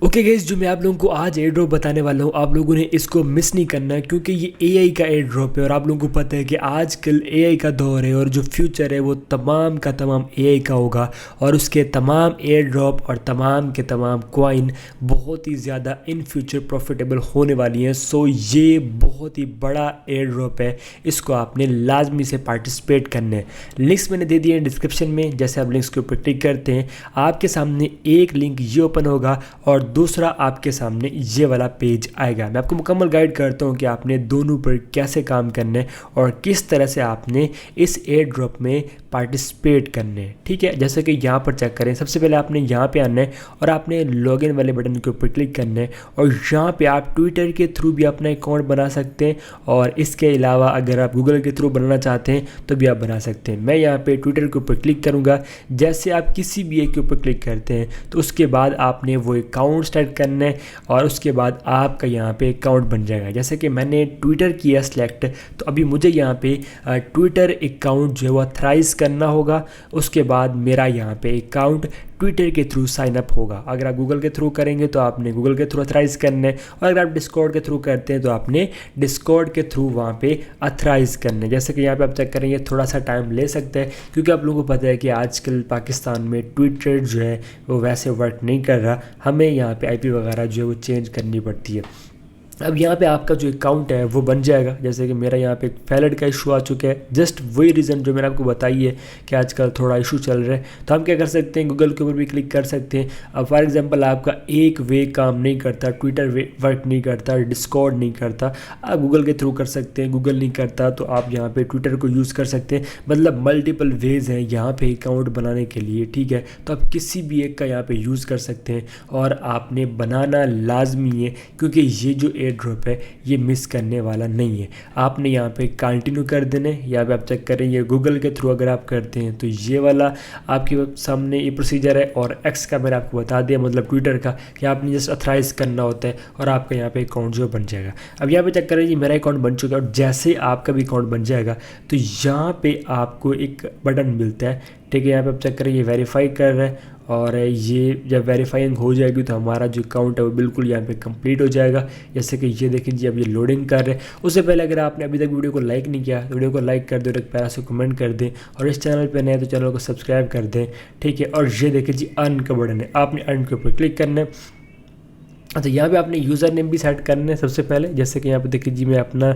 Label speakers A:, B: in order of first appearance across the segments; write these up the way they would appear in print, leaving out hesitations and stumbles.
A: Okay guys, जो मैं आप लोगों को आज एयर ड्रॉप बताने वाला हूँ, आप लोगों ने इसको मिस नहीं करना है क्योंकि ये एआई का एयर ड्रॉप है। और आप लोगों को पता है कि आजकल एआई का दौर है और जो फ्यूचर है वो तमाम का तमाम एआई का होगा। और उसके तमाम एयर ड्रॉप और तमाम के तमाम कॉइन बहुत ही ज़्यादा इन फ्यूचर प्रॉफिटेबल होने वाली हैं। सो ये बहुत ही बड़ा एयर ड्रॉप है, इसको आपने लाजमी से पार्टिसिपेट करना है। लिंक्स मैंने दे दिए हैं डिस्क्रिप्शन में। जैसे आप लिंक्स के ऊपर क्लिक करते हैं, आपके सामने एक लिंक ये ओपन होगा और दूसरा आपके सामने ये वाला पेज आएगा। मैं आपको मुकम्मल गाइड करता हूँ कि आपने दोनों पर कैसे काम करना है और किस तरह से आपने इस एयर ड्रॉप में पार्टिसिपेट करने हैं। ठीक है, जैसे कि यहाँ पर चेक करें। सबसे पहले आपने यहाँ पे आना है और आपने लॉगिन वाले बटन के ऊपर क्लिक करना है और यहाँ पे आप ट्विटर के थ्रू भी अपना अकाउंट बना सकते हैं और इसके अलावा अगर आप गूगल के थ्रू बनाना चाहते हैं तो भी आप बना सकते हैं। मैं यहाँ पे ट्विटर के ऊपर क्लिक करूँगा। जैसे आप किसी भी एक के ऊपर क्लिक करते हैं तो उसके बाद आपने वो अकाउंट स्टार्ट करना है और उसके बाद आपका यहाँ पे अकाउंट बन जाएगा। जैसे कि मैंने ट्विटर किया सिलेक्ट, तो अभी मुझे यहाँ पे ट्विटर अकाउंट जो है वो ऑथराइज़ करना होगा। उसके बाद मेरा यहाँ पे अकाउंट ट्विटर के थ्रू साइन अप होगा। अगर आप गूगल के थ्रू करेंगे तो आपने गूगल के थ्रू ऑथराइज़ करना है और अगर आप डिस्कॉर्ड के थ्रू करते हैं तो आपने डिस्कॉर्ड के थ्रू वहाँ पे ऑथराइज़ करना है। जैसे कि यहाँ पे आप चेक करेंगे, थोड़ा सा टाइम ले सकते हैं क्योंकि आप लोगों को पता है कि आजकल पाकिस्तान में ट्विटर जो है वो वैसे वर्क नहीं कर रहा। हमें यहाँ पे आईपी वगैरह जो है वो चेंज करनी पड़ती है। अब यहाँ पे आपका जो अकाउंट है वो बन जाएगा। जैसे कि मेरा यहाँ पे फैलड का इशू आ चुका है, जस्ट वही रीज़न जो मैंने आपको बताई है कि आजकल थोड़ा इशू चल रहा है। तो हम क्या कर सकते हैं, गूगल के ऊपर भी क्लिक कर सकते हैं। अब फॉर एग्जांपल आपका एक वे काम नहीं करता, ट्विटर वे वर्क नहीं करता, डिस्कॉर्ड नहीं करता, आप गूगल के थ्रू कर सकते हैं। गूगल नहीं करता तो आप यहाँ पर ट्विटर को यूज़ कर सकते हैं। मतलब मल्टीपल वेज़ हैं यहाँ पर अकाउंट बनाने के लिए। ठीक है, तो आप किसी भी एक का यहाँ पर यूज़ कर सकते हैं और आपने बनाना लाजमी है क्योंकि ये जो एयर ड्रॉप है ये मिस करने वाला नहीं है। आपने यहाँ पे कंटिन्यू कर देना है। यहाँ पे आप चेक करें, ये गूगल के थ्रू अगर आप करते हैं तो ये वाला आपके सामने ये प्रोसीजर है। और एक्स का मैंने आपको बता दिया, मतलब ट्विटर का, कि आपने जस्ट ऑथराइज़ करना होता है और आपका यहाँ पे अकाउंट जो बन जाएगा। अब यहाँ पे चेक करें, जी मेरा अकाउंट बन चुका है और जैसे आपका भी अकाउंट बन जाएगा तो यहाँ पे आपको एक बटन मिलता है। ठीक है, यहाँ पे आप चेक करें, ये वेरीफाई कर रहा है और ये जब वेरीफाइंग हो जाएगी तो हमारा जो अकाउंट है वो बिल्कुल यहाँ पे कंप्लीट हो जाएगा। जैसे कि ये देखिए जी, अब ये लोडिंग कर रहे हैं। उससे पहले अगर आपने अभी तक वीडियो को लाइक नहीं किया तो वीडियो को लाइक कर दें और एक प्यारा सा कमेंट कर दें और इस चैनल पे नए तो चैनल को सब्सक्राइब कर दें। ठीक है, और ये देखिए जी, अर्न का बटन है, आपने अर्न के ऊपर क्लिक करना है। अच्छा, यहाँ पे आपने यूज़र नेम भी सेट करना है सबसे पहले। जैसे कि यहाँ पे देखिए जी, मैं अपना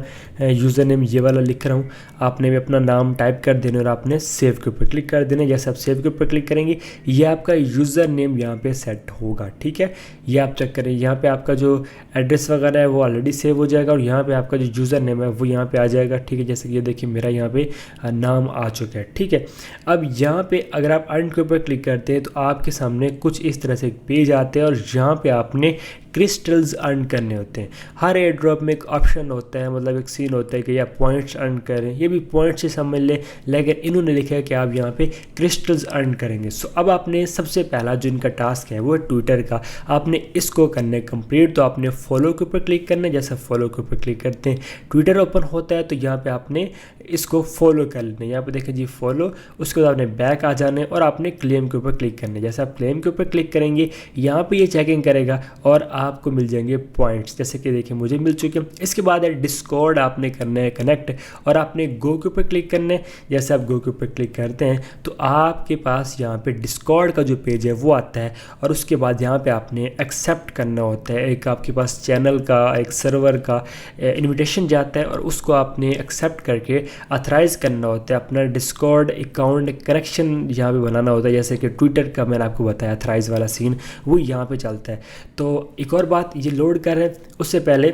A: यूज़र नेम ये वाला लिख रहा हूँ। आपने भी अपना नाम टाइप कर देना और आपने सेव के ऊपर क्लिक कर देना। जैसे आप सेव के ऊपर क्लिक करेंगे ये आपका यूज़र नेम यहाँ पे सेट होगा। ठीक है, ये आप चेक करें, यहाँ पे आपका जो एड्रेस वगैरह है वो ऑलरेडी सेव हो जाएगा और यहाँ पर आपका जो यूज़र नेम है वो यहाँ पर आ जाएगा। ठीक है, जैसे कि ये देखिए मेरा यहाँ पर नाम आ चुका है। ठीक है, अब यहाँ पर अगर आप अर्न के ऊपर क्लिक करते हैं तो आपके सामने कुछ इस तरह से एक पेज आते हैं और यहाँ पर आपने क्रिस्टल्स अर्न करने होते हैं। हर एयर ड्रॉप में एक ऑप्शन होता है, मतलब एक सीन होता है कि आप पॉइंट्स अर्न करें। ये भी पॉइंट्स से समझ लें, लेकिन इन्होंने लिखा है कि आप यहाँ पे क्रिस्टल्स अर्न करेंगे। सो अब आपने सबसे पहला जो इनका टास्क है वो है ट्विटर का। आपने इसको करना है कंप्लीट, तो आपने फॉलो के ऊपर क्लिक करना है। जैसे फॉलो के ऊपर क्लिक करते हैं ट्विटर ओपन होता है तो यहाँ पर आपने इसको फॉलो कर लेना है। यहाँ पर देखें जी, फॉलो, उसके बाद आपने बैक आ जाना है और आपने क्लेम के ऊपर क्लिक करना है। जैसे आप क्लेम के ऊपर क्लिक करेंगे यहाँ पर ये चेकिंग करेगा और आपको मिल जाएंगे पॉइंट्स। जैसे कि देखिए मुझे मिल चुके हैं। इसके बाद है डिस्कॉर्ड, आपने करना है कनेक्ट और आपने गो के ऊपर क्लिक करना है। जैसे आप गो के ऊपर क्लिक करते हैं तो आपके पास यहाँ पे डिस्कॉर्ड का जो पेज है वो आता है और उसके बाद यहाँ पे आपने एक्सेप्ट करना होता है। एक आपके पास चैनल का, एक सर्वर का इन्विटेशन जाता है और उसको आपने एक्सेप्ट करके ऑथराइज़ करना होता है। अपना डिस्कॉर्ड अकाउंट कनेक्शन यहाँ पे बनाना होता है। जैसे कि ट्विटर का मैंने आपको बताया ऑथराइज़ वाला सीन वो यहाँ पे चलता है। तो एक और बात, ये लोड कर रहे हैं उससे पहले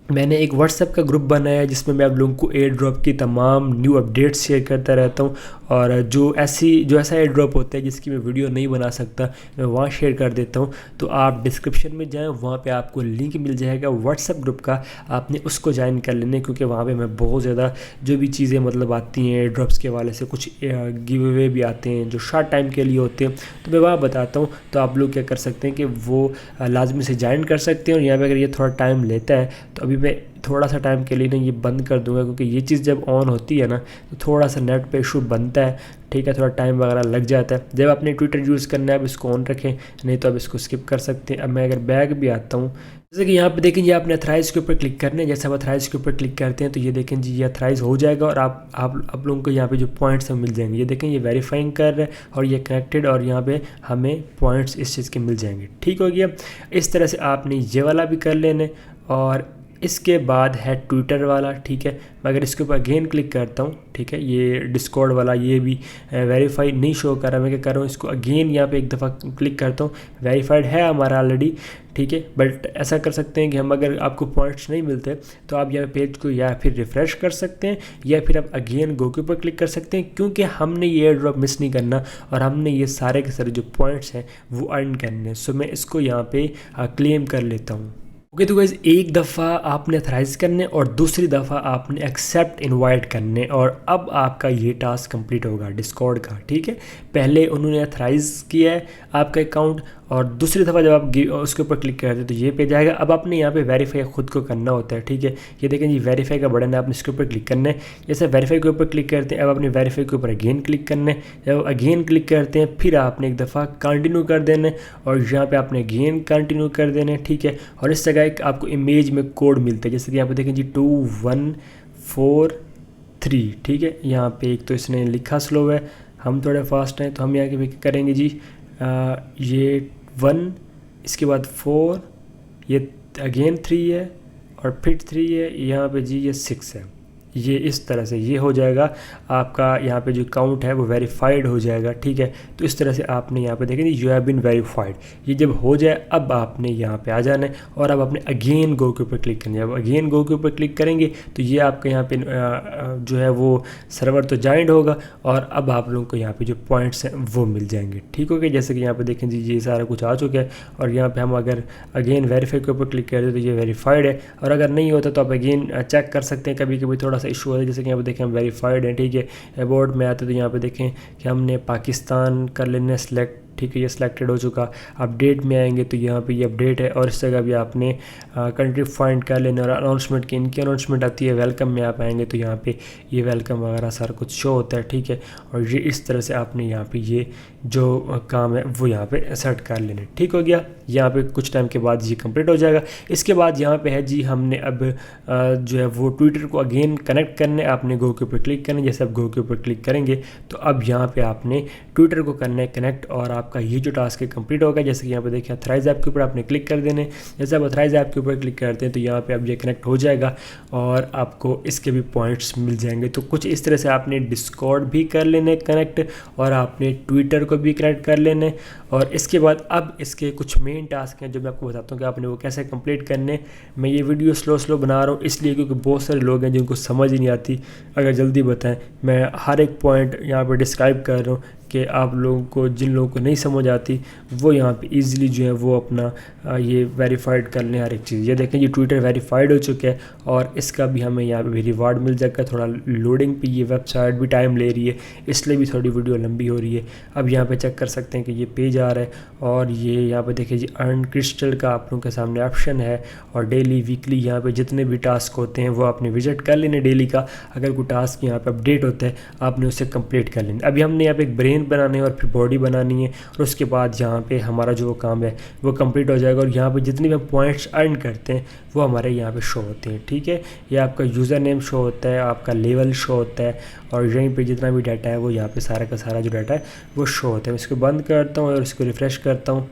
A: मैंने एक व्हाट्सएप का ग्रुप बनाया है जिसमें मैं आप लोगों को एयर ड्रॉप की तमाम न्यू अपडेट्स शेयर करता रहता हूँ और जो ऐसा एयर ड्रॉप होता है जिसकी मैं वीडियो नहीं बना सकता मैं वहाँ शेयर कर देता हूँ। तो आप डिस्क्रिप्शन में जाएं, वहाँ पे आपको लिंक मिल जाएगा व्हाट्सएप ग्रुप का, आपने उसको ज्वाइन कर लेना क्योंकि वहाँ पे मैं बहुत ज़्यादा जो भी चीज़ें मतलब आती हैं एयर ड्रॉप्स के हवाले से, कुछ गिव अवे भी आते हैं जो शॉर्ट टाइम के लिए होते हैं तो मैं वहाँ बताता हूँ। तो आप लोग क्या कर सकते हैं कि वो लाजमी से ज्वाइन कर सकते हैं। और यहाँ पर अगर ये थोड़ा टाइम लेता है तो अभी अभी मैं थोड़ा सा टाइम के लिए ना ये बंद कर दूंगा, क्योंकि ये चीज़ जब ऑन होती है ना तो थोड़ा सा नेट पे इशू बनता है, ठीक है, थोड़ा टाइम वगैरह लग जाता है। जब आपने ट्विटर यूज़ करना है अब इसको ऑन रखें, नहीं तो आप इसको स्किप कर सकते हैं। अब मैं अगर बैक भी आता हूँ, जैसे कि यहाँ पे देखें जी आपने अथराइज के ऊपर क्लिक करना है। जैसे आप अथराइज के ऊपर क्लिक करते हैं तो ये देखें जी ये अथराइज हो जाएगा और आप लोगों को यहाँ पे जो पॉइंट्स हैं मिल जाएंगे। ये देखें ये वेरीफाइंग कर रहा है और ये कनेक्टेड, और यहाँ पे हमें पॉइंट्स इस चीज़ के मिल जाएंगे। ठीक हो गया। इस तरह से आपने ये वाला भी कर लेने। और इसके बाद है ट्विटर वाला, ठीक है। मैं अगर इसके ऊपर अगेन क्लिक करता हूँ, ठीक है, ये डिस्कॉर्ड वाला ये भी वेरीफाई नहीं शो कर रहा। मैं क्या कर रहा हूँ, इसको अगेन यहाँ पे एक दफ़ा क्लिक करता हूँ। वेरीफाइड है हमारा ऑलरेडी, ठीक है। बट ऐसा कर सकते हैं कि हम अगर आपको पॉइंट्स नहीं मिलते तो आप यहाँ पेज को या फिर रिफ़्रेश कर सकते हैं या फिर आप अगेन गो के ऊपर क्लिक कर सकते हैं, क्योंकि हमने ये एयर ड्रॉप मिस नहीं करना और हमने ये सारे के सारे जो पॉइंट्स हैं वो अर्न करने हैं। सो मैं इसको यहाँ पे क्लेम कर लेता हूँ। ओके, तो गाइस एक दफ़ा आपने अथराइज करने और दूसरी दफ़ा आपने एक्सेप्ट इनवाइट करने, और अब आपका ये टास्क कंप्लीट होगा डिस्कॉर्ड का, ठीक है। पहले उन्होंने अथराइज किया है आपका अकाउंट, और दूसरी दफ़ा जब आप उसके ऊपर क्लिक करते हैं तो ये पेज आएगा। अब आपने यहाँ पे वेरीफाई खुद को करना होता है, ठीक है। ये देखें जी वेरीफाई का बटन है, आपने इसके ऊपर क्लिक करना है। जैसे वेरीफाई के ऊपर क्लिक करते हैं, अब आपने वेरीफाई के ऊपर अगेन क्लिक करना है। जब अगेन क्लिक करते हैं फिर आपने एक दफ़ा कंटिन्यू कर देना है और यहाँ पे आपने अगेन कंटिन्यू कर देना है, ठीक है। और इस जगह एक आपको इमेज में कोड मिलता है, जैसे कि यहाँ पे देखें जी 2143, ठीक है। यहाँ पे एक तो इसने लिखा स्लो है, हम थोड़े फास्ट हैं, तो हम यहाँ के करेंगे जी ये 1, इसके बाद 4, ये अगेन 3 है और फिर 3 है, यहाँ पे जी ये 6 है। ये इस तरह से ये हो जाएगा आपका, यहाँ पे जो काउंट है वो वेरीफाइड हो जाएगा, ठीक है। तो इस तरह से आपने यहाँ पे देखें यू हैव बीन वेरीफाइड, ये जब हो जाए अब आपने यहाँ पे आ जाना है और अब आपने अगेन गो के ऊपर क्लिक करना है। अब अगेन गो के ऊपर क्लिक करेंगे तो ये आपका यहाँ पे जो है वो सर्वर तो ज्वाइंट होगा और अब आप लोगों को यहाँ पे जो पॉइंट्स हैं वो मिल जाएंगे, ठीक हो गया। जैसे कि यहाँ पे देखें जी ये सारा कुछ आ चुका है और यहाँ पे हम अगर अगेन वेरीफाई के ऊपर क्लिक करते तो ये वेरीफाइड है, और अगर नहीं होता तो आप अगेन चेक कर सकते हैं। कभी कभी थोड़ा इशू होता है, जैसे कि यहाँ पे देखें हम वेरीफाइड हैं, ठीक है। अबाउट में आते तो यहाँ पे देखें कि हमने पाकिस्तान कर लेना सेलेक्ट, ठीक है, ये सिलेक्टेड हो चुका। अपडेट में आएंगे तो यहाँ पे ये अपडेट है और इस जगह भी आपने कंट्री फाइंड कर लेना और अनाउंसमेंट की इनकी अनाउंसमेंट आती है। वेलकम में आप आएंगे तो यहाँ पे ये वेलकम वगैरह सारा कुछ शो होता है, ठीक है। और ये इस तरह से आपने यहाँ पे ये जो काम है वो यहाँ पे सेट कर लेने, ठीक हो गया। यहाँ पे कुछ टाइम के बाद ये कंप्लीट हो जाएगा। इसके बाद यहाँ पे है जी हमने अब जो है वो ट्विटर को अगेन कनेक्ट करने, आपने गो के ऊपर क्लिक करना। जैसे आप गो के ऊपर क्लिक करेंगे तो अब यहाँ पे आपने ट्विटर को करना है कनेक्ट और आपका ये जो टास्क है कंप्लीट होगा। जैसे कि यहाँ पे देखिए अथराइज ऐप के ऊपर आपने क्लिक कर देने। जैसे आप अथराइज ऐप के ऊपर क्लिक करते हैं तो यहाँ पे अब ये कनेक्ट हो जाएगा और आपको इसके भी पॉइंट्स मिल जाएंगे। तो कुछ इस तरह से आपने डिस्कॉर्ड भी कर लेने कनेक्ट और आपने ट्विटर को भी कनेक्ट कर लेने। और इसके बाद अब इसके कुछ मेन टास्क हैं जो मैं आपको बताता हूँ कि आपने वो कैसे कंप्लीट करने। मैं ये वीडियो स्लो बना रहा हूँ इसलिए क्योंकि बहुत सारे लोग हैं जिनको समझ ही नहीं आती। अगर जल्दी बताएं, मैं हर एक पॉइंट यहाँ पे डिस्क्राइब कर रहा हूँ कि आप लोगों को, जिन लोगों को नहीं समझ आती वो यहाँ पे इजीली जो है वो अपना ये वेरीफाइड कर लें हर एक चीज़। ये देखें ये ट्विटर वेरीफाइड हो चुका है और इसका भी हमें यहाँ पे भी रिवार्ड मिल जाएगा। थोड़ा लोडिंग पे ये वेबसाइट भी टाइम ले रही है इसलिए भी थोड़ी वीडियो लंबी हो रही है। अब यहाँ पे चेक कर सकते हैं कि ये पेज आ रहा है और ये यहाँ पे देखिए जी अर्न क्रिस्टल का आप लोगों के सामने ऑप्शन है और डेली वीकली यहाँ पे जितने भी टास्क होते हैं वो आपने विजिट कर लेने डेली का। अगर कोई टास्क यहाँ पे अपडेट होता है आपने उसे कंप्लीट कर लेना। अभी हमने यहाँ पे एक ब्रेन बनाने और फिर बॉडी बनानी है और उसके बाद यहाँ पे हमारा जो काम है वो कंप्लीट हो जाएगा और यहाँ पे जितने भी हम पॉइंट्स अर्न करते हैं वो हमारे यहाँ पे शो होते हैं, ठीक है। ये आपका यूज़र नेम शो होता है, आपका लेवल शो होता है और यहीं पे जितना भी डाटा है वो यहाँ पे सारा का सारा जो डाटा है वो शो होता है। मैं इसको बंद करता हूँ और इसको रिफ़्रेश करता हूँ।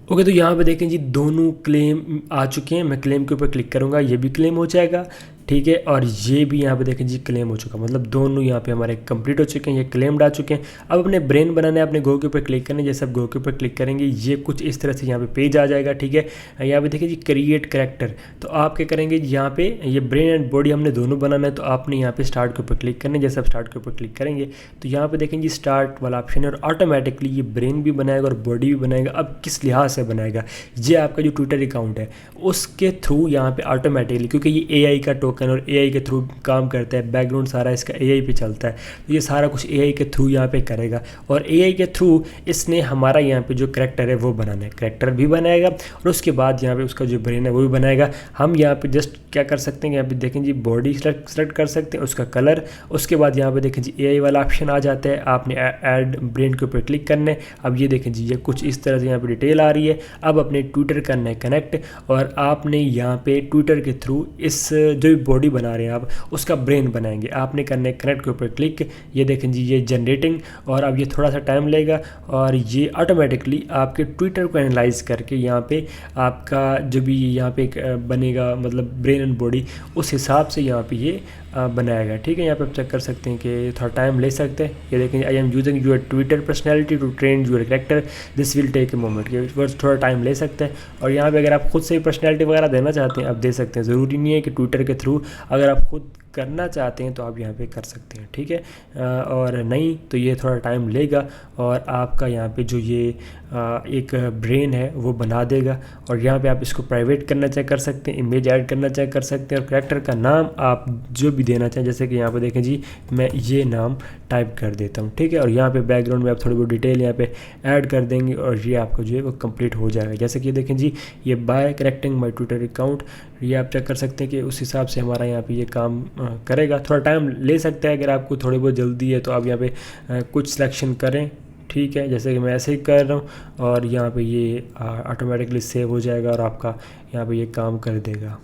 A: ओके, तो यहाँ पे देखें जी दोनों क्लेम आ चुके हैं। मैं क्लेम के ऊपर क्लिक करूँगा, ये भी क्लेम हो जाएगा, ठीक है। और ये भी यहाँ पे देखें जी क्लेम हो चुका, मतलब दोनों यहाँ पे हमारे कंप्लीट हो चुके हैं, ये क्लेम्ड आ चुके हैं। अब अपने ब्रेन बनाना है, अपने गो के ऊपर क्लिक करना है। जैसे आप गो के ऊपर क्लिक करेंगे ये कुछ इस तरह से यहाँ पे पेज आ जाएगा, ठीक है। यहाँ पे देखिए जी क्रिएट कैरेक्टर, तो आप क्या करेंगे यहाँ पे ये ब्रेन एंड बॉडी हमने दोनों बनाना है तो आपने यहाँ पे स्टार्ट के ऊपर क्लिक करना है। जैसे आप स्टार्ट के ऊपर क्लिक करेंगे तो यहाँ पे देखेंगे स्टार्ट वाला ऑप्शन है और ऑटोमेटिकली ये ब्रेन भी बनाएगा और बॉडी भी बनाएगा। अब किस लिहाज से बनाएगा, ये आपका जो ट्विटर अकाउंट है उसके थ्रू यहाँ पे ऑटोमेटिकली, क्योंकि ये AI का टोकन और एआई के थ्रू काम करता है, बैकग्राउंड सारा इसका एआई पे चलता है। तो ये सारा कुछ एआई के थ्रू यहाँ पे करेगा और एआई के थ्रू इसने हमारा यहाँ पे जो करैक्टर है वो बनाना है, करैक्टर भी बनाएगा और उसके बाद यहाँ पे उसका जो ब्रेन है वो भी बनाएगा। हम यहाँ पे जस्ट क्या कर सकते हैं, यहाँ पे देखें जी बॉडी सेलेक्ट कर सकते हैं, उसका कलर, उसके बाद यहाँ पे देखें जी एआई वाला ऑप्शन आ जाता है, आपने ऐड ब्रेन के ऊपर क्लिक करना है। अब ये देखें जी ये कुछ इस तरह से यहाँ पे डिटेल आ रही है। अब अपने ट्विटर करना है कनेक्ट और आपने यहाँ पे ट्विटर के थ्रू इस जो भी बॉडी बना रहे हैं आप उसका ब्रेन बनाएंगे। आपने करना है कनेक्ट के ऊपर क्लिक, ये देखें जी ये जनरेटिंग, और अब ये थोड़ा सा टाइम लेगा और ये ऑटोमेटिकली आपके ट्विटर को एनालाइज करके यहाँ पे आपका जो भी यहाँ पे बनेगा मतलब ब्रेन एंड बॉडी उस हिसाब से यहाँ पे ये बनाएगा। ठीक है, यहाँ पे आप चेक कर सकते हैं कि थोड़ा टाइम ले सकते हैं। ये देखें I am using your Twitter personality to train your character, this will take a moment, ये थोड़ा टाइम ले सकते हैं। और यहाँ पे अगर आप खुद से ही पर्सनैलिटी वगैरह देना चाहते हैं आप दे सकते हैं, ज़रूरी नहीं है कि ट्विटर के थ्रू, अगर आप खुद करना चाहते हैं तो आप यहाँ पे कर सकते हैं। ठीक है, और नहीं तो ये थोड़ा टाइम लेगा और आपका यहाँ पे जो ये एक ब्रेन है वो बना देगा। और यहाँ पे आप इसको प्राइवेट करना चाहे कर सकते हैं, इमेज ऐड करना चाहे कर सकते हैं, और करैक्टर का नाम आप जो भी देना चाहें, जैसे कि यहाँ पे देखें जी मैं ये नाम टाइप कर देता हूँ। ठीक है, और यहाँ पे बैकग्राउंड में आप थोड़ी बहुत डिटेल यहाँ पे ऐड कर देंगे और ये आपका जो है वो कंप्लीट हो जाएगा। जैसे कि देखें जी ये by correcting my Twitter account, ये आप चेक कर सकते हैं कि उस हिसाब से हमारा यहाँ पे ये काम करेगा। थोड़ा टाइम ले सकता है, अगर आपको थोड़ी बहुत जल्दी है तो आप यहाँ पे कुछ सिलेक्शन करें। ठीक है, जैसे कि मैं ऐसे ही कर रहा हूँ और यहाँ पे ये ऑटोमेटिकली सेव हो जाएगा और आपका यहाँ पे ये काम कर देगा।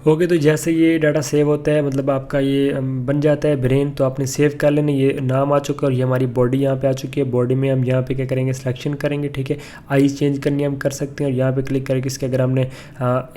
A: ओके, तो जैसे ये डाटा सेव होता है मतलब आपका ये बन जाता है ब्रेन, तो आपने सेव कर लेना, ये नाम आ चुका है और ये हमारी बॉडी यहाँ पे आ चुकी है। बॉडी में हम यहाँ पे क्या करेंगे, सिलेक्शन करेंगे। ठीक है, आईज चेंज करनी हम कर सकते हैं और यहाँ पे क्लिक करके इसके अगर हमने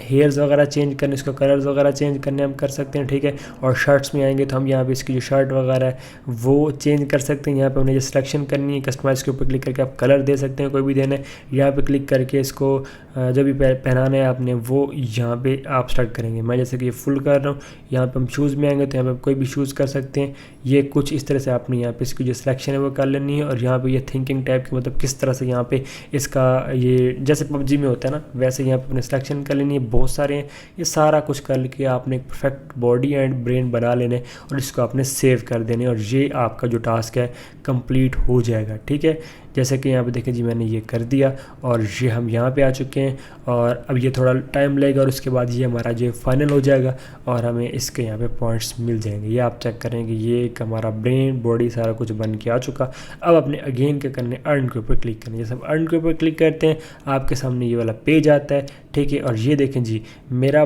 A: हेयर्स वगैरह चेंज करने, इसका कलर्स वगैरह चेंज करने हम कर सकते हैं। ठीक है, और शर्ट्स में आएंगे तो हम यहाँ पर इसकी जो शर्ट वगैरह है वो चेंज कर सकते हैं। यहाँ पर हमने जो सिलेक्शन करनी है कस्टमाइज़ के ऊपर क्लिक करके आप कलर दे सकते हैं, कोई भी देना है। यहाँ पर क्लिक करके इसको जब भी पहनाना है आपने वो यहाँ पे आप स्टार्ट करेंगे। मैं जैसे कि ये फुल कर रहा हूँ, यहाँ पे हम शूज़ में आएंगे तो यहाँ पे कोई भी शूज़ कर सकते हैं। ये कुछ इस तरह से आपने यहाँ पे इसकी जो सिलेक्शन है वो कर लेनी है। और यहाँ पे ये थिंकिंग टाइप की मतलब किस तरह से यहाँ पे इसका ये जैसे पबजी में होता है ना वैसे यहाँ पे अपने सिलेक्शन कर लेनी है। बहुत सारे हैं, ये सारा कुछ कर के आपने एक परफेक्ट बॉडी एंड ब्रेन बना लेने और इसको आपने सेव कर देने और ये आपका जो टास्क है कंप्लीट हो जाएगा। ठीक है, जैसे कि यहाँ पे देखें जी मैंने ये कर दिया और ये हम यहाँ पे आ चुके हैं और अब ये थोड़ा टाइम लगेगा और उसके बाद ये हमारा जो फाइनल हो जाएगा और हमें इसके यहाँ पे पॉइंट्स मिल जाएंगे। ये आप चेक करें कि ये एक हमारा ब्रेन बॉडी सारा कुछ बन के आ चुका। अब अपने अगेन क्या करने, अर्न के ऊपर क्लिक करना। जैसे आप अर्न के ऊपर क्लिक करते हैं आपके सामने ये वाला पेज आता है। ठीक है, और ये देखें जी मेरा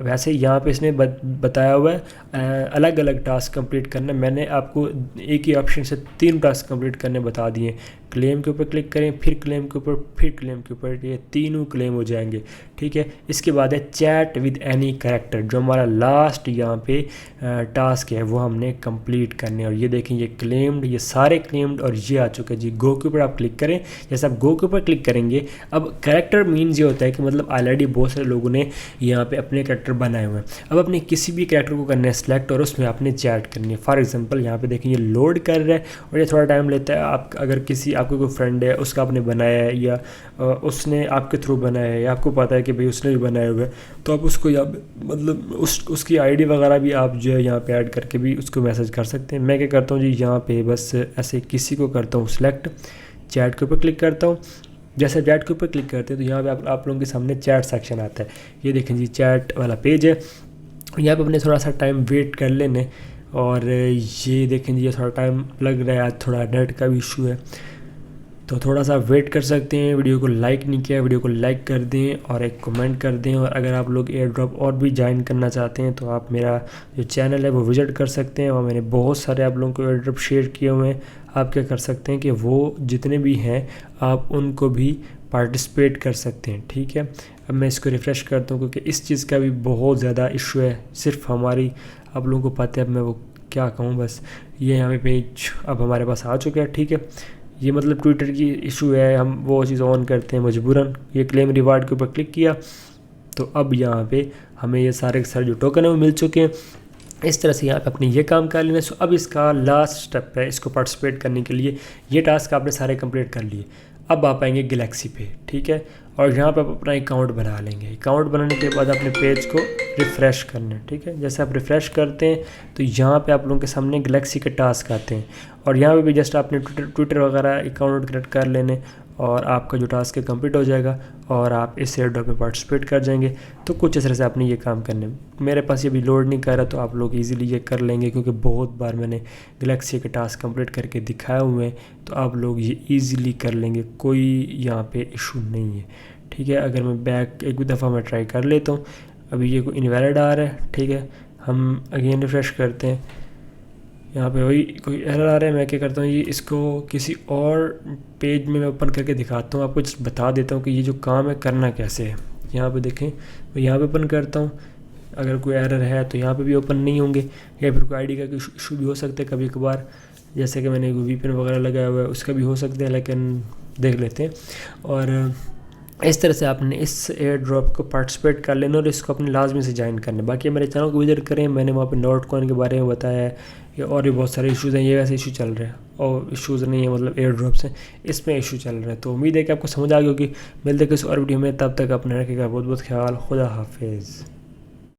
A: वैसे यहाँ पे इसने बताया हुआ है अलग अलग टास्क कंप्लीट करना। मैंने आपको एक ही ऑप्शन से 3 टास्क कंप्लीट करने बता दिए। क्लेम के ऊपर क्लिक करें, फिर क्लेम के ऊपर, फिर क्लेम के ऊपर, ये तीनों क्लेम हो जाएंगे। ठीक है, इसके बाद है चैट विद एनी कैरेक्टर, जो हमारा लास्ट यहाँ पे टास्क है वो हमने कंप्लीट करने। और ये देखें ये क्लेम्ड, ये सारे क्लेम्ड और ये आ चुके हैं जी। गो के ऊपर आप क्लिक करें। जैसे आप गो के ऊपर क्लिक करेंगे, अब कैरेक्टर मीन्स ये होता है कि मतलब ऑलरेडी बहुत सारे लोगों ने यहाँ पे अपने कैरेक्टर बनाए हुए हैं। अब अपने किसी भी कैरेक्टर को करना है सेलेक्ट और उसमें आपने चैट करनी है। फॉर एग्जांपल यहाँ पे देखें ये लोड कर रहा है और ये थोड़ा टाइम लेता है। आप अगर किसी आपको कोई फ्रेंड है उसका आपने बनाया है या उसने आपके थ्रू बनाया है या आपको पता है कि भाई उसने भी बनाया हुआ है तो आप उसको या मतलब उसकी आईडी वगैरह भी आप जो है यहाँ पे ऐड करके भी उसको मैसेज कर सकते हैं। मैं क्या करता हूँ जी यहाँ पे बस ऐसे किसी को करता हूँ सिलेक्ट, चैट के ऊपर क्लिक करता हूँ। जैसे चैट के ऊपर क्लिक करते हैं तो यहाँ पे आप लोगों के सामने चैट सेक्शन आता है। ये देखें जी चैट वाला पेज है। यहाँ पे अपने थोड़ा सा टाइम वेट कर लेने और ये देखें जी ये थोड़ा टाइम लग रहा है, आज थोड़ा नेट का भी इशू है तो थोड़ा सा वेट कर सकते हैं। वीडियो को लाइक नहीं किया, वीडियो को लाइक कर दें और एक कमेंट कर दें। और अगर आप लोग एयर ड्रॉप और भी ज्वाइन करना चाहते हैं तो आप मेरा जो चैनल है वो विजिट कर सकते हैं और मैंने बहुत सारे आप लोगों को एयर ड्रॉप शेयर किए हुए हैं। आप क्या कर सकते हैं कि वो जितने भी हैं आप उनको भी पार्टिसिपेट कर सकते हैं। ठीक है, अब मैं इसको रिफ़्रेश करता हूँ क्योंकि इस चीज़ का भी बहुत ज़्यादा इशू है, सिर्फ हमारी आप लोगों को पता है। अब मैं वो क्या कहूँ, बस ये यहाँ पे पेज अब हमारे पास आ चुका है। ठीक है, ये मतलब ट्विटर की इशू है, हम वो चीज़ ऑन करते हैं मजबूरन। ये क्लेम रिवार्ड के ऊपर क्लिक किया तो अब यहाँ पे हमें ये सारे के सारे जो टोकन है वो मिल चुके हैं। इस तरह से यहाँ पे अपने ये काम कर लेना। सो अब इसका लास्ट स्टेप है, इसको पार्टिसिपेट करने के लिए ये टास्क आपने सारे कंप्लीट कर लिए। अब आप आएंगे गैलेक्सी पे। ठीक है, और यहाँ पे आप अपना अकाउंट बना लेंगे। अकाउंट बनाने के बाद अपने पेज को रिफ़्रेश करना है, ठीक है। जैसे आप रिफ़्रेश करते हैं तो यहाँ पे आप लोगों के सामने गैलेक्सी के टास्क आते हैं और यहाँ पे भी जस्ट आपने ट्विटर वगैरह अकाउंट क्रिएट कर लेने और आपका जो टास्क है कंप्लीट हो जाएगा और आप इस एयर ड्रॉप में पार्टिसिपेट कर जाएंगे। तो कुछ इस तरह से आपने ये काम करने, मेरे पास ये भी लोड नहीं कर रहा तो आप लोग इजीली ये कर लेंगे क्योंकि बहुत बार मैंने गैलेक्सी के टास्क कंप्लीट करके दिखाए हुए हैं, तो आप लोग ये ईज़िली कर लेंगे, कोई यहाँ पे इशू नहीं है, ठीक है। अगर मैं बैक एक दफ़ा मैं ट्राई कर लेता हूँ, अभी ये कोई इनवैलिड आ रहा है, ठीक है। हम अगेन रिफ़्रेश करते हैं, यहाँ पे वही कोई एरर आ रहा है। मैं क्या करता हूँ, ये इसको किसी और पेज में मैं ओपन करके दिखाता हूँ, आपको जस्ट बता देता हूँ कि ये जो काम है करना कैसे है। यहाँ पे देखें, मैं यहाँ पे ओपन करता हूँ, अगर कोई एरर है तो यहाँ पे भी ओपन नहीं होंगे, या फिर कोई आईडी का इशू भी हो सकता है कभी कभार, जैसे कि मैंने वीपीएन वगैरह लगाया हुआ है उसका भी हो सकता है, लेकिन देख लेते हैं। और इस तरह से आपने इस एयर ड्रॉप को पार्टिसिपेट कर लेना और इसको अपने लाजमी से ज्वाइन करना है। बाकी मेरे चैनल को विजिट करें, मैंने वहाँ पे नोट कॉइन के बारे में बताया है, या और भी बहुत सारे इश्यूज़ हैं। ये वैसे इशू चल रहे हैं और इश्यूज़ नहीं है, मतलब एयर ड्रॉप्स हैं, इसमें इशू चल रहा है। तो उम्मीद है कि आपको समझ आ गई होगी। मिलते किसी और वीडियो में, तब तक अपने रखिएगा बहुत बहुत ख्याल। खुदा हाफिज़।